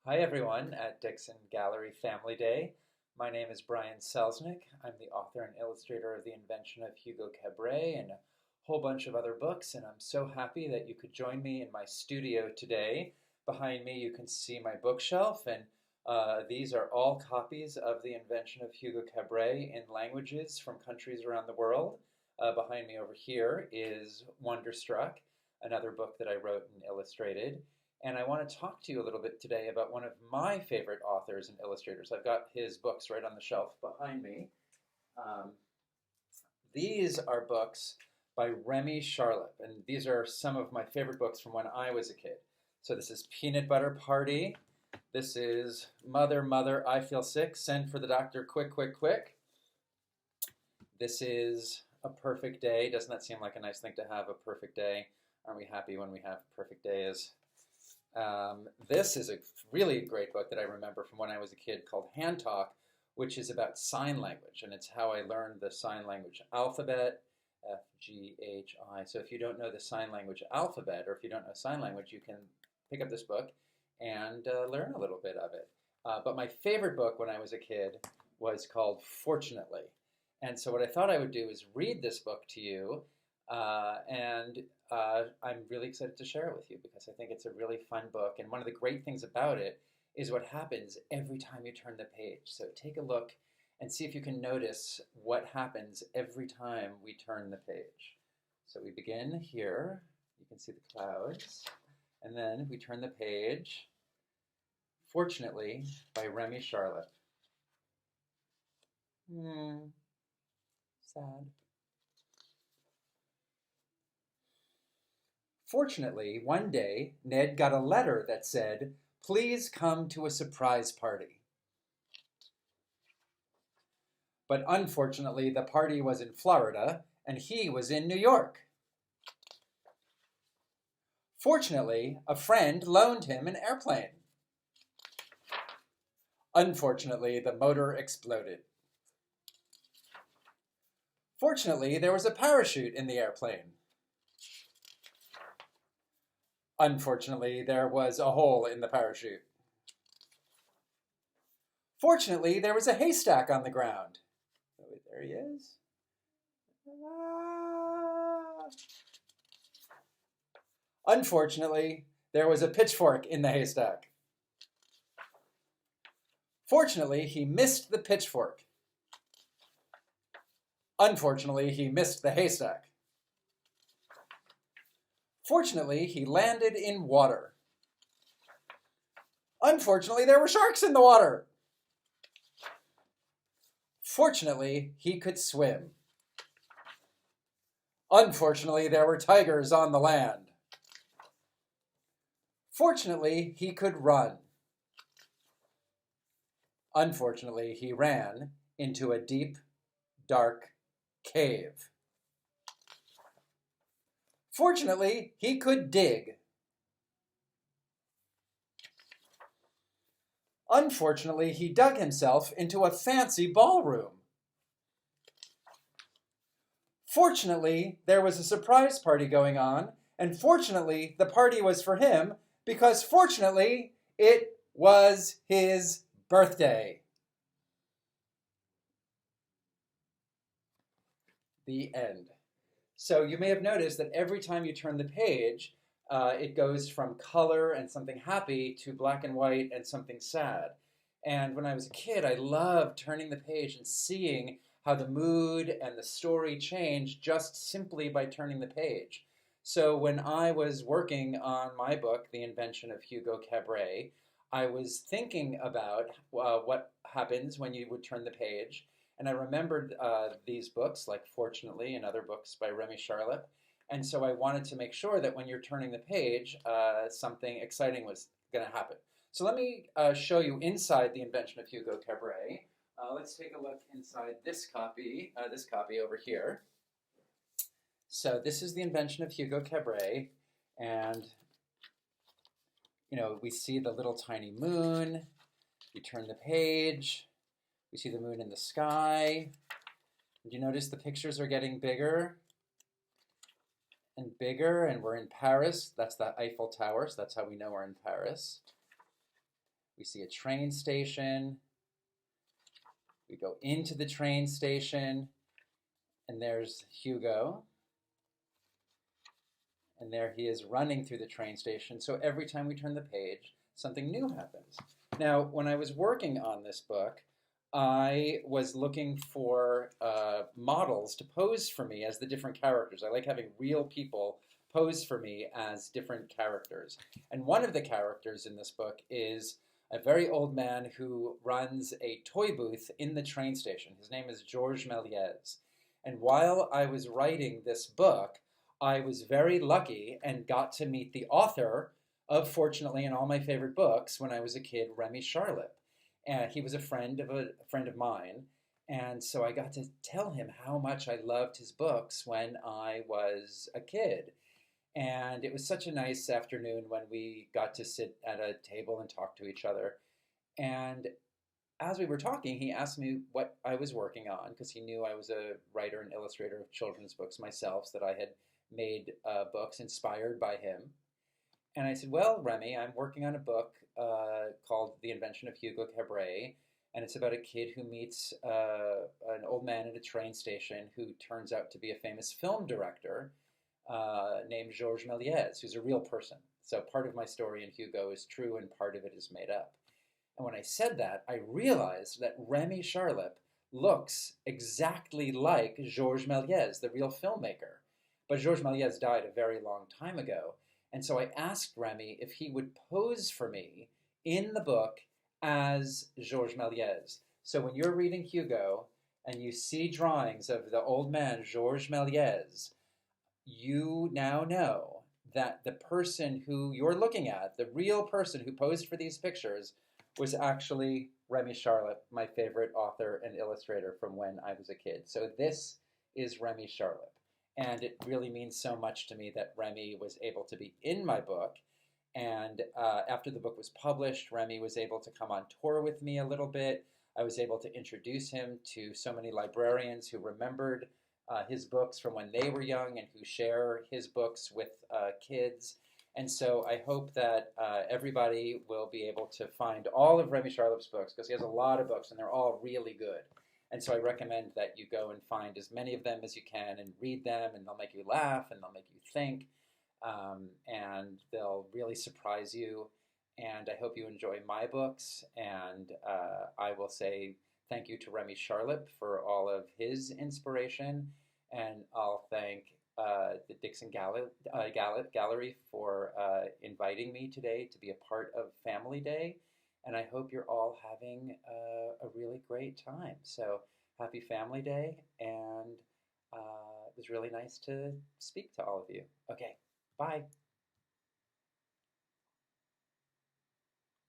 Hi everyone at Dixon Gallery Family Day. My name is Brian Selznick. I'm the author and illustrator of The Invention of Hugo Cabret and a whole bunch of other books, and I'm so happy that you could join me in my studio today. Behind me you can see my bookshelf, and these are all copies of The Invention of Hugo Cabret in languages from countries around the world. Behind me over here is Wonderstruck, another book that I wrote and illustrated. And I want to talk to you a little bit today about one of my favorite authors and illustrators. I've got his books right on the shelf behind me. Um, these are books by Remy Charlip, and these are some of my favorite books from when I was a kid. So this is Peanut Butter Party. This is Mother, Mother, I Feel Sick. Send for the doctor, quick, quick, quick. This is A Perfect Day. Doesn't that seem like a nice thing to have, a perfect day? Aren't we happy when we have perfect days? This is a really great book that I remember from when I was a kid called Hand Talk, which is about sign language, and it's how I learned the sign language alphabet, F, G, H, I. So if you don't know the sign language alphabet, or if you don't know sign language, you can pick up this book and learn a little bit of it. But my favorite book when I was a kid was called Fortunately. And so what I thought I would do is read this book to you, and I'm really excited to share it with you because I think it's a really fun book. And one of the great things about it is what happens every time you turn the page. So take a look and see if you can notice what happens every time we turn the page. So we begin here. You can see the clouds. And then we turn the page. Fortunately, by Remy Charlip. Sad. Fortunately, one day, Ned got a letter that said, "Please come to a surprise party." But unfortunately, the party was in Florida, and he was in New York. Fortunately, a friend loaned him an airplane. Unfortunately, the motor exploded. Fortunately, there was a parachute in the airplane. Unfortunately, there was a hole in the parachute. Fortunately, there was a haystack on the ground. Oh, there he is. Unfortunately, there was a pitchfork in the haystack. Fortunately, he missed the pitchfork. Unfortunately, he missed the haystack. Fortunately, he landed in water. Unfortunately, there were sharks in the water. Fortunately, he could swim. Unfortunately, there were tigers on the land. Fortunately, he could run. Unfortunately, he ran into a deep, dark cave. Fortunately, he could dig. Unfortunately, he dug himself into a fancy ballroom. Fortunately, there was a surprise party going on, and fortunately, the party was for him because fortunately, it was his birthday. The end. So you may have noticed that every time you turn the page, it goes from color and something happy to black and white and something sad. And when I was a kid, I loved turning the page and seeing how the mood and the story changed just simply by turning the page. So when I was working on my book, The Invention of Hugo Cabret, I was thinking about what happens when you would turn the page. And I remembered these books, like Fortunately, and other books by Remy Charlip. And so I wanted to make sure that when you're turning the page, something exciting was going to happen. So let me show you inside The Invention of Hugo Cabret. Let's take a look inside this copy over here. So this is The Invention of Hugo Cabret. And, you know, we see the little tiny moon. You turn the page. We see the moon in the sky. Did you notice the pictures are getting bigger and bigger, and we're in Paris. That's the Eiffel Tower, so that's how we know we're in Paris. We see a train station. We go into the train station, and there's Hugo. And there he is running through the train station. So every time we turn the page, something new happens. Now, when I was working on this book, I was looking for models to pose for me as the different characters. I like having real people pose for me as different characters. And one of the characters in this book is a very old man who runs a toy booth in the train station. His name is Georges Méliès. And while I was writing this book, I was very lucky and got to meet the author of Fortunately in All My Favorite Books when I was a kid, Remy Charlip. And he was a friend of mine. And so I got to tell him how much I loved his books when I was a kid. And it was such a nice afternoon when we got to sit at a table and talk to each other. And as we were talking, he asked me what I was working on because he knew I was a writer and illustrator of children's books myself, so that I had made books inspired by him. And I said, well, Remy, I'm working on a book called The Invention of Hugo Cabret, and it's about a kid who meets an old man at a train station who turns out to be a famous film director named Georges Méliès, who's a real person. So part of my story in Hugo is true and part of it is made up. And when I said that, I realized that Remy Charlip looks exactly like Georges Méliès, the real filmmaker. But Georges Méliès died a very long time ago. And so I asked Remy if he would pose for me in the book as Georges Méliès. So when you're reading Hugo and you see drawings of the old man, Georges Méliès, you now know that the person who you're looking at, the real person who posed for these pictures, was actually Remy Charlip, my favorite author and illustrator from when I was a kid. So this is Remy Charlip. And it really means so much to me that Remy was able to be in my book. And after the book was published, Remy was able to come on tour with me a little bit. I was able to introduce him to so many librarians who remembered his books from when they were young and who share his books with kids. And so I hope that everybody will be able to find all of Remy Charlip's books, because he has a lot of books and they're all really good. And so I recommend that you go and find as many of them as you can and read them, and they'll make you laugh and they'll make you think, and they'll really surprise you. And I hope you enjoy my books, and I will say thank you to Remy Charlip for all of his inspiration, and I'll thank the Dixon Gallery for inviting me today to be a part of Family Day. And I hope you're all having a really great time. So happy Family Day, and it was really nice to speak to all of you. Okay, bye.